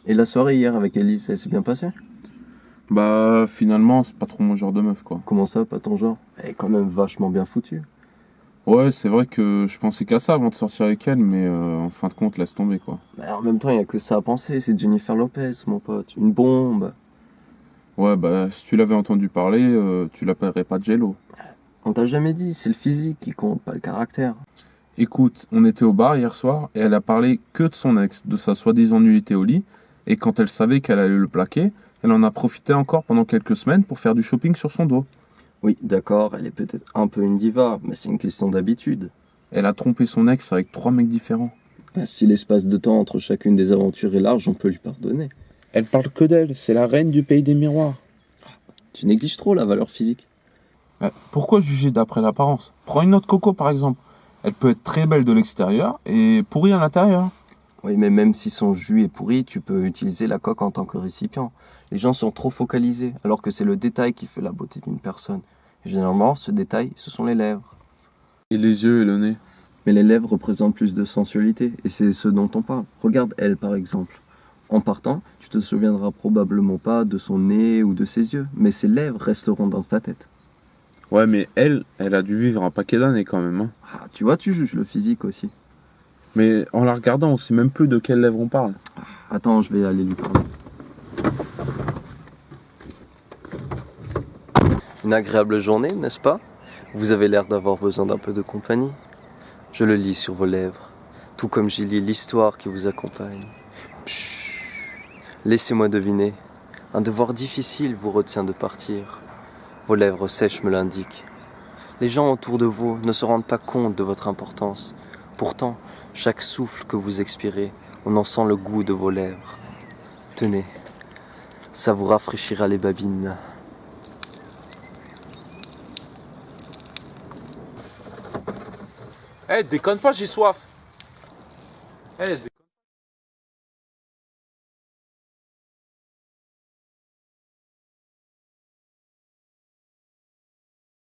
Et la soirée hier avec Elise, elle s'est bien passée? Bah, finalement, c'est pas trop mon genre de meuf, quoi. Comment ça, pas ton genre? Elle est quand même vachement bien foutue. Ouais, c'est vrai que je pensais qu'à ça avant de sortir avec elle, mais en fin de compte, laisse tomber, quoi. Mais en même temps, il y a que ça à penser, c'est Jennifer Lopez, mon pote. Une bombe. Ouais, bah, si tu l'avais entendu parler, tu l'appellerais pas Jello. On t'a jamais dit, c'est le physique qui compte, pas le caractère. Écoute, on était au bar hier soir et elle a parlé que de son ex, de sa soi-disant nullité au lit, et quand elle savait qu'elle allait le plaquer, elle en a profité encore pendant quelques semaines pour faire du shopping sur son dos. Oui, d'accord, elle est peut-être un peu une diva, mais c'est une question d'habitude. Elle a trompé son ex avec 3 mecs différents. Si l'espace de temps entre chacune des aventures est large, on peut lui pardonner. Elle parle que d'elle, c'est la reine du pays des miroirs. Tu négliges trop la valeur physique. Pourquoi juger d'après l'apparence? Prends une autre Coco par exemple. Elle peut être très belle de l'extérieur et pourrie à l'intérieur. Oui, mais même si son jus est pourri, tu peux utiliser la coque en tant que récipient. Les gens sont trop focalisés, alors que c'est le détail qui fait la beauté d'une personne. Et généralement, ce détail, ce sont les lèvres. Et les yeux et le nez. Mais les lèvres représentent plus de sensualité, et c'est ce dont on parle. Regarde elle, par exemple. En partant, tu te souviendras probablement pas de son nez ou de ses yeux, mais ses lèvres resteront dans ta tête. Ouais, mais elle a dû vivre un paquet d'années quand même. Hein. Ah, tu vois, tu juges le physique aussi. Mais en la regardant, on sait même plus de quelles lèvres on parle. Attends, je vais aller lui parler. Une agréable journée, n'est-ce pas? Vous avez l'air d'avoir besoin d'un peu de compagnie. Je le lis sur vos lèvres, tout comme j'y lis l'histoire qui vous accompagne. Pshh. Laissez-moi deviner. Un devoir difficile vous retient de partir. Vos lèvres sèches me l'indiquent. Les gens autour de vous ne se rendent pas compte de votre importance. Pourtant, chaque souffle que vous expirez, on en sent le goût de vos lèvres. Tenez, ça vous rafraîchira les babines. Déconne pas, j'ai soif.